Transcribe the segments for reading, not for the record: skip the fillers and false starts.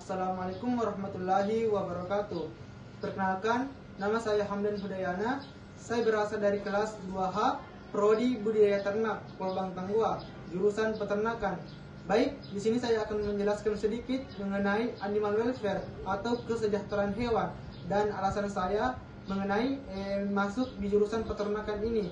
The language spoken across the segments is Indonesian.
Assalamualaikum warahmatullahi wabarakatuh. Perkenalkan, nama saya Hamdan Hudayana. Saya berasal dari kelas 2H, Prodi Budidaya Ternak, Polbang Tanggua, jurusan Peternakan. Baik, di sini saya akan menjelaskan sedikit mengenai animal welfare atau kesejahteraan hewan dan alasan saya mengenai masuk di jurusan peternakan ini.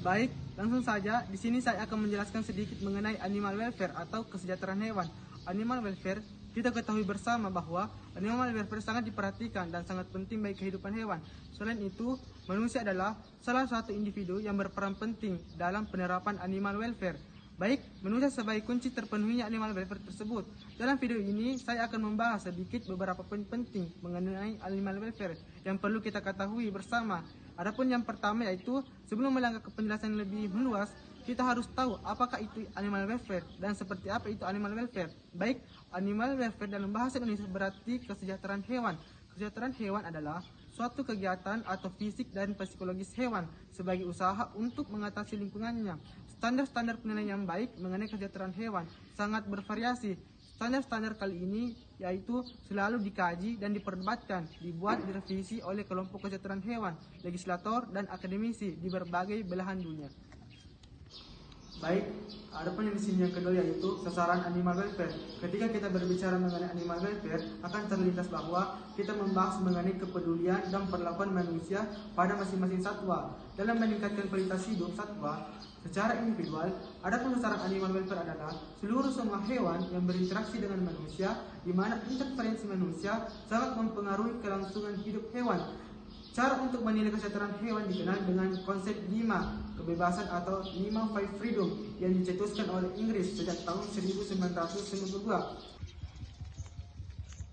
Baik, langsung saja. Di sini saya akan menjelaskan sedikit mengenai animal welfare atau kesejahteraan hewan. Animal welfare, kita ketahui bersama bahwa animal welfare sangat diperhatikan dan sangat penting bagi kehidupan hewan. Selain itu, manusia adalah salah satu individu yang berperan penting dalam penerapan animal welfare. Baik, manusia sebagai kunci terpenuhinya animal welfare tersebut. Dalam video ini, saya akan membahas sedikit beberapa poin penting mengenai animal welfare yang perlu kita ketahui bersama. Adapun yang pertama yaitu, sebelum melangkah ke penjelasan yang lebih meluas, kita harus tahu apakah itu animal welfare dan seperti apa itu animal welfare. Baik, animal welfare dalam bahasa Indonesia berarti kesejahteraan hewan. Kesejahteraan hewan adalah suatu kegiatan atau fisik dan psikologis hewan sebagai usaha untuk mengatasi lingkungannya. Standar-standar penilaian yang baik mengenai kesejahteraan hewan sangat bervariasi. Standar-standar kali ini yaitu selalu dikaji dan diperdebatkan, dibuat direvisi oleh kelompok kesejahteraan hewan, legislator, dan akademisi di berbagai belahan dunia. Baik, adapun yang di sini yang kedua yaitu sasaran animal welfare. Ketika kita berbicara mengenai animal welfare, akan terlintas bahwa kita membahas mengenai kepedulian dan perlakuan manusia pada masing-masing satwa dalam meningkatkan kualitas hidup satwa secara individual. Adapun sasaran animal welfare adalah seluruh semua hewan yang berinteraksi dengan manusia, di mana interferensi manusia sangat mempengaruhi kelangsungan hidup hewan. Cara untuk menilai kesejahteraan hewan dikenal dengan konsep 5 kebebasan atau 5 freedom yang dicetuskan oleh Inggris sejak tahun 1992.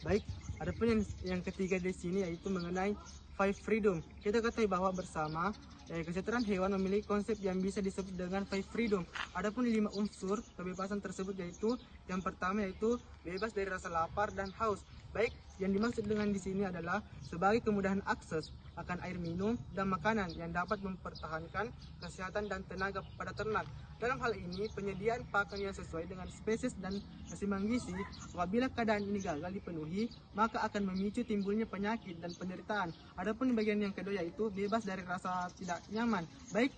Baik, adapun yang ketiga di sini yaitu mengenai 5 freedom. Kita ketahui bahwa bersama kesejahteraan hewan memiliki konsep yang bisa disebut dengan 5 freedom. Adapun 5 unsur kebebasan tersebut yaitu yang pertama yaitu bebas dari rasa lapar dan haus. Baik, yang dimaksud dengan di sini adalah sebagai kemudahan akses akan air minum dan makanan yang dapat mempertahankan kesehatan dan tenaga pada ternak. Dalam hal ini, penyediaan pakan yang sesuai dengan spesies dan keseimbangan gizi, apabila keadaan ini gagal dipenuhi, maka akan memicu timbulnya penyakit dan penderitaan. Adapun bagian yang kedua yaitu bebas dari rasa tidak nyaman. Baik,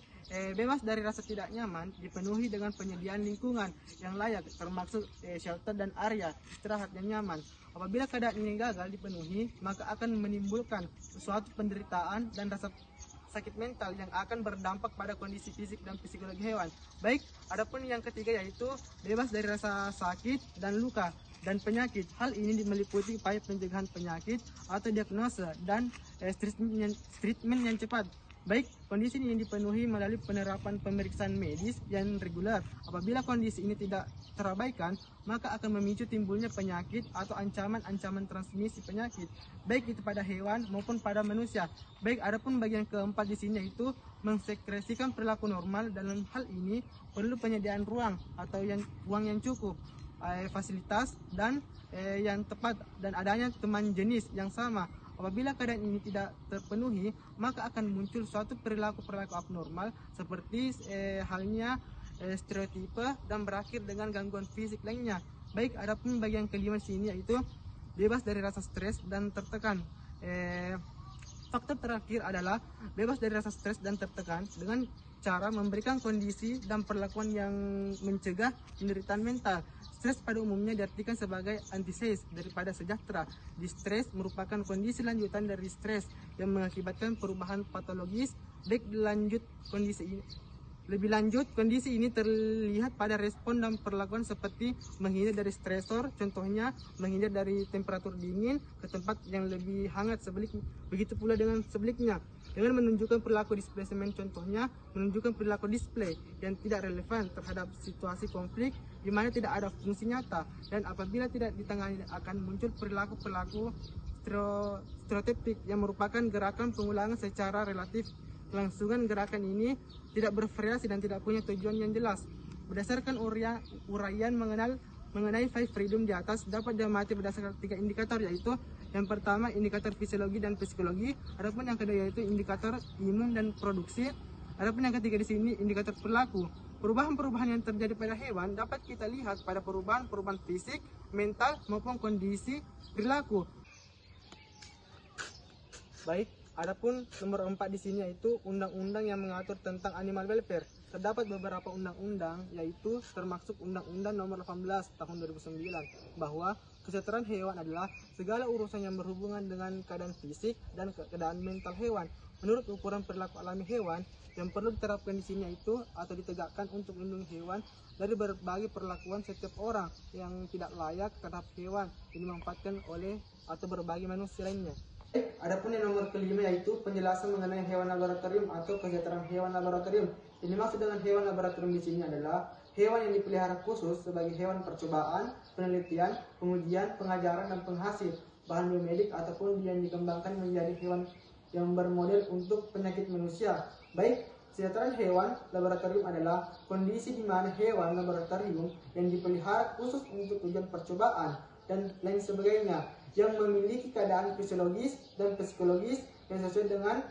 bebas dari rasa tidak nyaman dipenuhi dengan penyediaan lingkungan yang layak, termasuk shelter dan area istirahat yang nyaman. Apabila keadaan ini gagal dipenuhi, maka akan menimbulkan suatu penderitaan dan rasa sakit mental yang akan berdampak pada kondisi fisik dan psikologi hewan. Baik, adapun yang ketiga yaitu bebas dari rasa sakit dan luka dan penyakit. Hal ini meliputi upaya pencegahan penyakit atau diagnosa dan treatment yang cepat. Baik, kondisi ini dipenuhi melalui penerapan pemeriksaan medis yang reguler. Apabila kondisi ini tidak terabaikan, maka akan memicu timbulnya penyakit atau ancaman transmisi penyakit, baik itu pada hewan maupun pada manusia. Baik, adapun bagian keempat di sini yaitu mensekresikan perilaku normal. Dalam hal ini perlu penyediaan ruang atau ruang yang cukup, fasilitas dan yang tepat, dan adanya teman jenis yang sama. Apabila keadaan ini tidak terpenuhi, maka akan muncul suatu perilaku-perilaku abnormal seperti halnya stereotipe dan berakhir dengan gangguan fisik lainnya. Baik, adapun bagian kelima sini yaitu bebas dari rasa stres dan tertekan. Faktor terakhir adalah bebas dari rasa stres dan tertekan dengan cara memberikan kondisi dan perlakuan yang mencegah penderitaan mental. Stres pada umumnya diartikan sebagai antithesis daripada sejahtera. Distres merupakan kondisi lanjutan dari stres yang mengakibatkan perubahan patologis. Lebih lanjut, kondisi ini terlihat pada respon dan perlakuan seperti menghindar dari stresor, contohnya menghindar dari temperatur dingin ke tempat yang lebih hangat, begitu pula dengan sebaliknya. Dengan menunjukkan perilaku displacement, contohnya menunjukkan perilaku display yang tidak relevan terhadap situasi konflik di mana tidak ada fungsi nyata, dan apabila tidak ditangani akan muncul perilaku-perilaku stereotipik yang merupakan gerakan pengulangan secara relatif. Kelangsungan gerakan ini tidak bervariasi dan tidak punya tujuan yang jelas. Berdasarkan uraian mengenai 5 freedom di atas dapat diamati berdasarkan 3 indikator, yaitu yang pertama indikator fisiologi dan psikologi, adapun yang kedua yaitu indikator imun dan produksi, adapun yang ketiga di sini indikator perilaku. Perubahan-perubahan yang terjadi pada hewan dapat kita lihat pada perubahan-perubahan fisik, mental maupun kondisi perilaku. Baik, adapun nomor 4 di sini yaitu undang-undang yang mengatur tentang animal welfare. Terdapat beberapa undang-undang, yaitu termasuk Undang-Undang Nomor 18 Tahun 2009 bahwa kesejahteraan hewan adalah segala urusan yang berhubungan dengan keadaan fisik dan keadaan mental hewan. Menurut ukuran perilaku alami hewan, yang perlu diterapkan di sini yaitu atau ditegakkan untuk melindungi hewan dari berbagai perlakuan setiap orang yang tidak layak terhadap hewan yang dimanfaatkan oleh atau berbagai manusia lainnya. Adapun yang nomor kelima yaitu penjelasan mengenai hewan laboratorium atau kesejahteraan hewan laboratorium. Ini maksud dengan hewan laboratorium di sini adalah hewan yang dipelihara khusus sebagai hewan percobaan, penelitian, pengujian, pengajaran, dan penghasil bahan biomedik ataupun yang dikembangkan menjadi hewan yang bermodel untuk penyakit manusia. Baik, kesejahteraan hewan laboratorium adalah kondisi di mana hewan laboratorium yang dipelihara khusus untuk tujuan percobaan dan lain sebagainya yang memiliki keadaan fisiologis dan psikologis yang sesuai dengan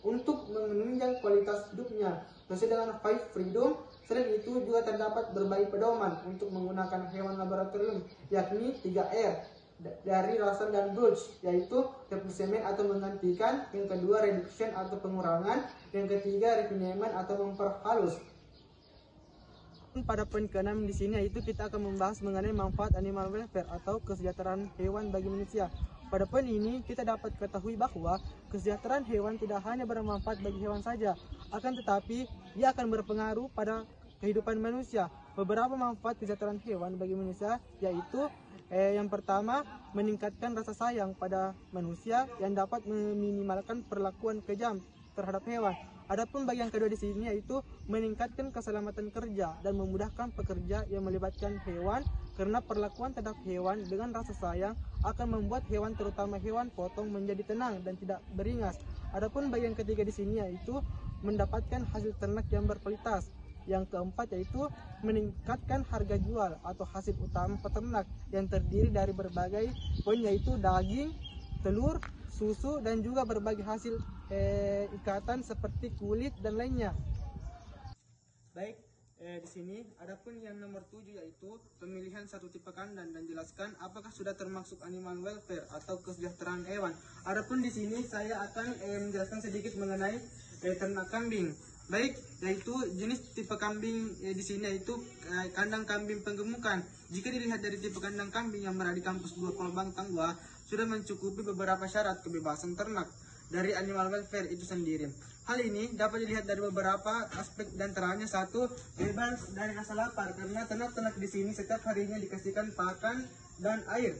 untuk menunjang kualitas hidupnya sesuai dengan 5 freedom. Selain itu juga terdapat berbagai pedoman untuk menggunakan hewan laboratorium, yakni 3R dari Russell dan Brugge, yaitu replacement atau menggantikan, yang kedua reduction atau pengurangan, yang ketiga refinement atau memperhalus. Pada poin ke-6 di sini yaitu kita akan membahas mengenai manfaat animal welfare atau kesejahteraan hewan bagi manusia. Pada poin ini kita dapat ketahui bahwa kesejahteraan hewan tidak hanya bermanfaat bagi hewan saja, akan tetapi dia akan berpengaruh pada kehidupan manusia. Beberapa manfaat kesejahteraan hewan bagi manusia yaitu yang pertama, meningkatkan rasa sayang pada manusia yang dapat meminimalkan perlakuan kejam terhadap hewan. Adapun bagian kedua di sini yaitu meningkatkan keselamatan kerja dan memudahkan pekerja yang melibatkan hewan, karena perlakuan terhadap hewan dengan rasa sayang akan membuat hewan, terutama hewan potong, menjadi tenang dan tidak beringas. Adapun bagian ketiga di sini yaitu mendapatkan hasil ternak yang berkualitas. Yang keempat yaitu meningkatkan harga jual atau hasil utama peternak yang terdiri dari berbagai poin yaitu daging, telur, susu, dan juga berbagai hasil ikatan seperti kulit dan lainnya. Baik, di sini adapun yang nomor 7 yaitu pemilihan satu tipe kandang dan jelaskan apakah sudah termasuk animal welfare atau kesejahteraan hewan. Adapun di sini saya akan menjelaskan sedikit mengenai ternak kambing. Baik, yaitu jenis tipe kambing di sini yaitu kandang kambing penggemukan. Jika dilihat dari tipe kandang kambing yang berada di kampus 2 Kolbang Tangwa, sudah mencukupi beberapa syarat kebebasan ternak dari animal welfare itu sendiri. Hal ini dapat dilihat dari beberapa aspek, dan antaranya satu, bebas dari rasa lapar karena ternak-ternak di sini setiap harinya dikasihkan pakan dan air.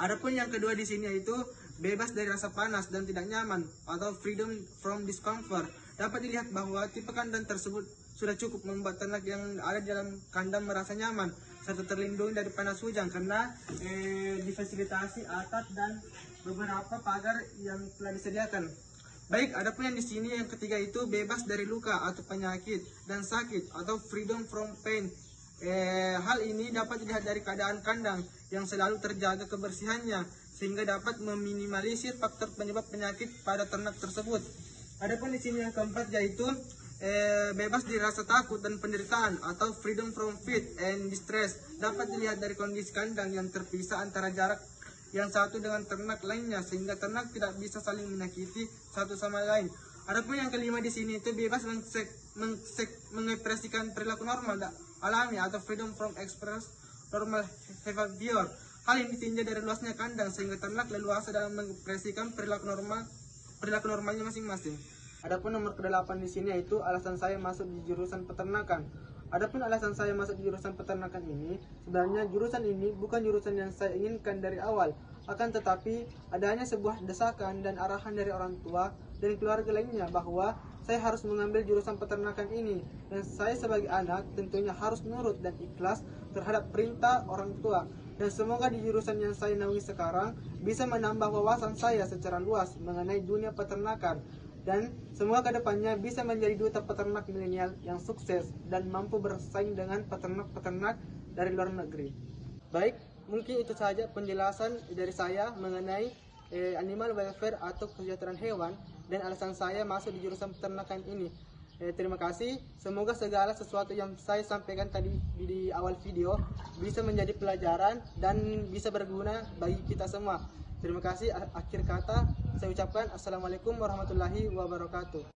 Adapun yang kedua di sini yaitu bebas dari rasa panas dan tidak nyaman atau freedom from discomfort. Dapat dilihat bahwa tipe kandang tersebut sudah cukup membuat ternak yang ada di dalam kandang merasa nyaman serta terlindungi dari panas hujan karena difasilitasi atap dan beberapa pagar yang telah disediakan. Baik, adapun yang di sini yang ketiga itu bebas dari luka atau penyakit dan sakit atau freedom from pain. Hal ini dapat dilihat dari keadaan kandang yang selalu terjaga kebersihannya sehingga dapat meminimalisir faktor penyebab penyakit pada ternak tersebut. Adapun di sini yang keempat yaitu bebas dari rasa takut dan penderitaan atau freedom from fear and distress. Dapat dilihat dari kondisi kandang yang terpisah antara jarak yang satu dengan ternak lainnya sehingga ternak tidak bisa saling menyakiti satu sama lain. Adapun yang kelima di sini itu bebas mengekspresikan perilaku normal alami atau freedom from express normal behavior. Hal ini ditinjau dari luasnya kandang sehingga ternak leluasa dalam mengekspresikan perilaku normalnya masing-masing. Adapun nomor ke-8 di sini yaitu alasan saya masuk di jurusan peternakan. Adapun alasan saya masuk di jurusan peternakan ini, sebenarnya jurusan ini bukan jurusan yang saya inginkan dari awal. Akan tetapi, adanya sebuah desakan dan arahan dari orang tua dan keluarga lainnya bahwa saya harus mengambil jurusan peternakan ini. Dan saya sebagai anak tentunya harus nurut dan ikhlas terhadap perintah orang tua. Dan semoga di jurusan yang saya naungi sekarang bisa menambah wawasan saya secara luas mengenai dunia peternakan. Dan semoga kedepannya bisa menjadi duta peternak milenial yang sukses dan mampu bersaing dengan peternak-peternak dari luar negeri. Baik, mungkin itu saja penjelasan dari saya mengenai animal welfare atau kesejahteraan hewan dan alasan saya masuk di jurusan peternakan ini. Terima kasih. Semoga segala sesuatu yang saya sampaikan tadi di awal video bisa menjadi pelajaran dan bisa berguna bagi kita semua. Terima kasih. Akhir kata saya ucapkan Assalamualaikum warahmatullahi wabarakatuh.